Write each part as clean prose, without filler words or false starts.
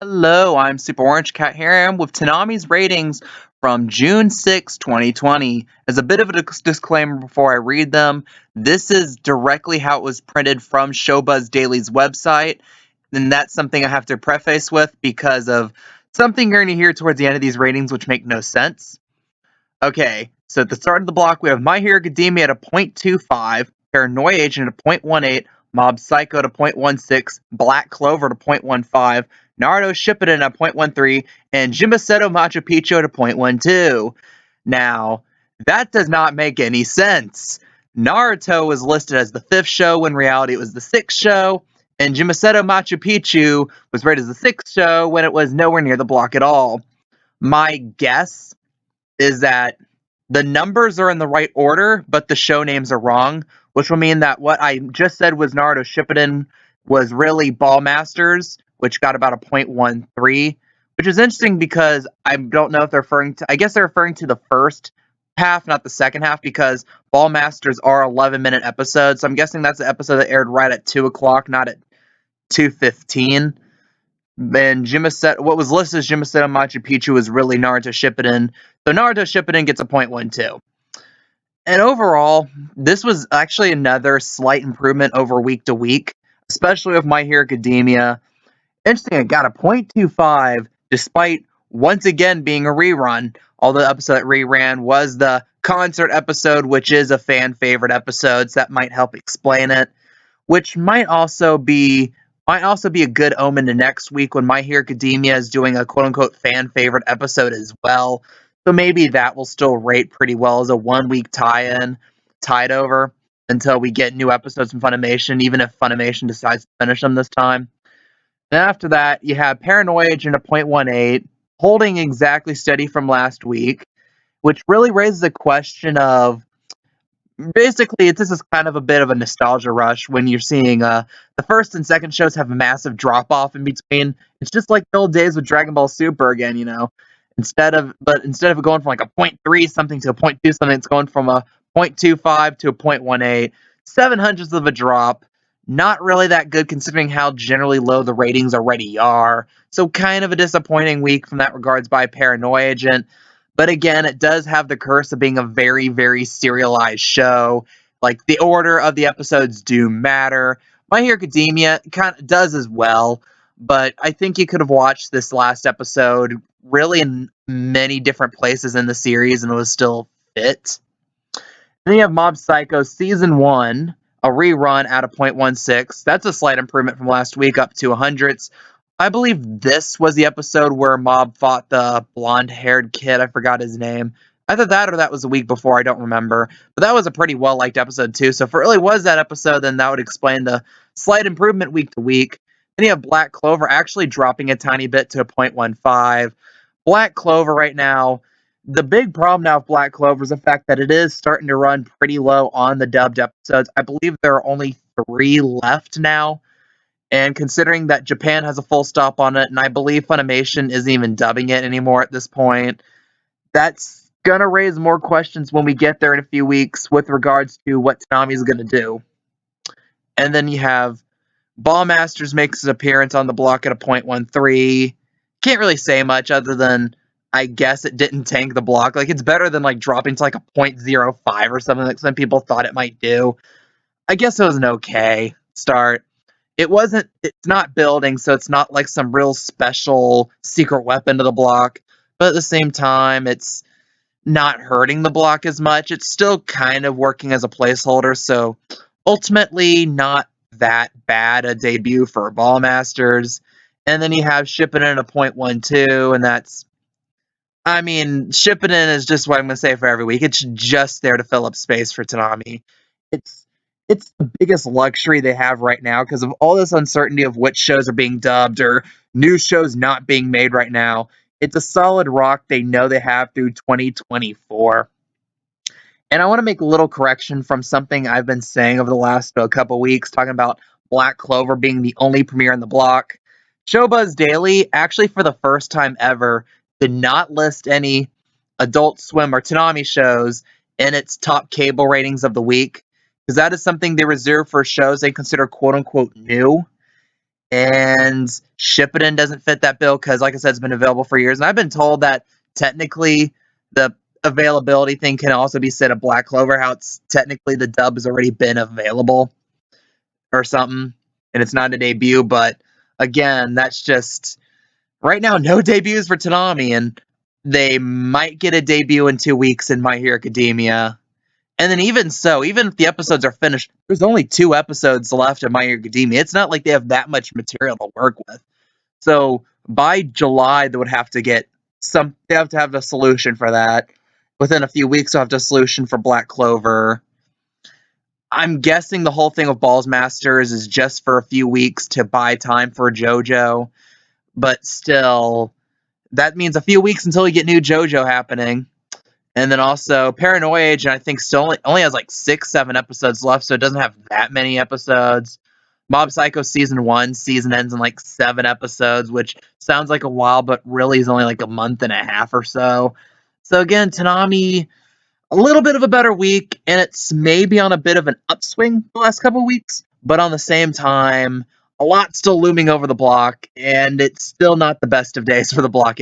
Hello, I'm Super Orange Cat here. I'm with Toonami's ratings from June 6, 2020. As a bit of a disclaimer before I read them, this is directly how it was printed from Showbuzz Daily's website, and that's something I have to preface with because of something you're going to hear towards the end of these ratings which make no sense. Okay, so at the start of the block, we have My Hero Academia at a 0.25, Paranoia Agent at a 0.18, Mob Psycho at a 0.16, Black Clover at a 0.15, Naruto Shippuden at a 0.13, and Jimaseto Machu Picchu at a 0.12. Now, that does not make any sense. Naruto was listed as the 5th show when in reality it was the 6th show, and Jimaseto Machu Picchu was rated as the 6th show when it was nowhere near the block at all. My guess is that the numbers are in the right order, but the show names are wrong, which will mean that what I just said was Naruto Shippuden was really Ballmasterz, which got about a 0.13, which is interesting because I don't know if they're referring to, I guess they're referring to the first half, not the second half, because Ballmasterz are 11-minute episodes, so I'm guessing that's the episode that aired right at 2 o'clock, not at 2:15. And what was listed as Jimaseto Machu Picchu was really Naruto Shippuden. So Naruto Shippuden gets a 0.12. And overall, this was actually another slight improvement over week to week, especially with My Hero Academia. Interesting, it got a 0.25 despite once again being a rerun. Although the episode that reran was the concert episode, which is a fan favorite episode, so that might help explain it. Which might also be a good omen to next week when My Hero Academia is doing a quote-unquote fan favorite episode as well. So maybe that will still rate pretty well as a 1-week tie-in, tied over, until we get new episodes from Funimation, even if Funimation decides to finish them this time. And after that, you have Paranoia Agent at 0.18, holding exactly steady from last week, which really raises a question of basically this is kind of a bit of a nostalgia rush when you're seeing the first and second shows have a massive drop off in between. It's just like the old days with Dragon Ball Super again, instead of going from like a 0.3 something to a 0.2 something, it's going from a 0.25 to a 0.18. 700ths of a drop. Not really that good considering how generally low the ratings already are. So kind of a disappointing week from that regards by Paranoia Agent. But again, it does have the curse of being a very, very serialized show. Like, the order of the episodes do matter. My Hero Academia kind of does as well, but I think you could have watched this last episode really in many different places in the series and it was still fit. Then you have Mob Psycho Season 1, a rerun at a 0.16. That's a slight improvement from last week, up to 100s. I believe this was the episode where Mob fought the blonde-haired kid. I forgot his name. Either that or that was a week before. I don't remember. But that was a pretty well-liked episode, too. So if it really was that episode, then that would explain the slight improvement week to week. Then you have Black Clover actually dropping a tiny bit to a 0.15. Black Clover right now, the big problem now with Black Clover is the fact that it is starting to run pretty low on the dubbed episodes. I believe there are only 3 left now. And considering that Japan has a full stop on it, and I believe Funimation isn't even dubbing it anymore at this point, that's going to raise more questions when we get there in a few weeks with regards to what Toonami is going to do. And then you have Ballmastrz makes his appearance on the block at a 0.13. Can't really say much other than I guess it didn't tank the block. Like, it's better than like dropping to like a 0.05 or something like some people thought it might do. I guess it was an okay start. It's not building, so it's not like some real special secret weapon to the block, but at the same time, it's not hurting the block as much. It's still kind of working as a placeholder, so ultimately not that bad a debut for Ballmastrz. And then you have Shippuden at a 0.12, and Shippuden is just what I'm going to say for every week. It's just there to fill up space for Toonami. It's it's the biggest luxury they have right now because of all this uncertainty of which shows are being dubbed or new shows not being made right now. It's a solid rock they know they have through 2024. And I want to make a little correction from something I've been saying over the last couple weeks, talking about Black Clover being the only premiere in the block. Showbuzz Daily, actually for the first time ever, did not list any Adult Swim or Toonami shows in its top cable ratings of the week, because that is something they reserve for shows they consider quote-unquote new. And ShippingIn doesn't fit that bill because, like I said, it's been available for years. And I've been told that technically the availability thing can also be said of Black Clover, how it's technically the dub has already been available or something, and it's not a debut. But again, that's just right now, no debuts for Toonami, and they might get a debut in 2 weeks in My Hero Academia. And then even so, even if the episodes are finished, there's only 2 episodes left of My Hero Academia. It's not like they have that much material to work with. So by July, they would have to get they have to have a solution for that. Within a few weeks, they'll have a solution for Black Clover. I'm guessing the whole thing with Ballmastrz is just for a few weeks to buy time for JoJo. But still, that means a few weeks until we get new JoJo happening. And then also, Paranoia Agent, I think, still only has like 6-7 episodes left, so it doesn't have that many episodes. Mob Psycho Season 1 season ends in like 7 episodes, which sounds like a while, but really is only like a month and a half or so. So again, Toonami, a little bit of a better week, and it's maybe on a bit of an upswing the last couple of weeks, but on the same time, a lot still looming over the block, and it's still not the best of days for the block,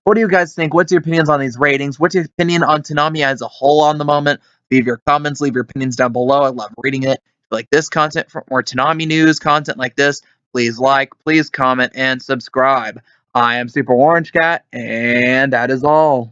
What do you guys think? What's your opinions on these ratings? What's your opinion on Toonami as a whole on the moment? Leave your comments, leave your opinions down below. I love reading it. If you like this content for more Toonami news, content like this, please like, please comment, and subscribe. I am Super Orange Cat, and that is all.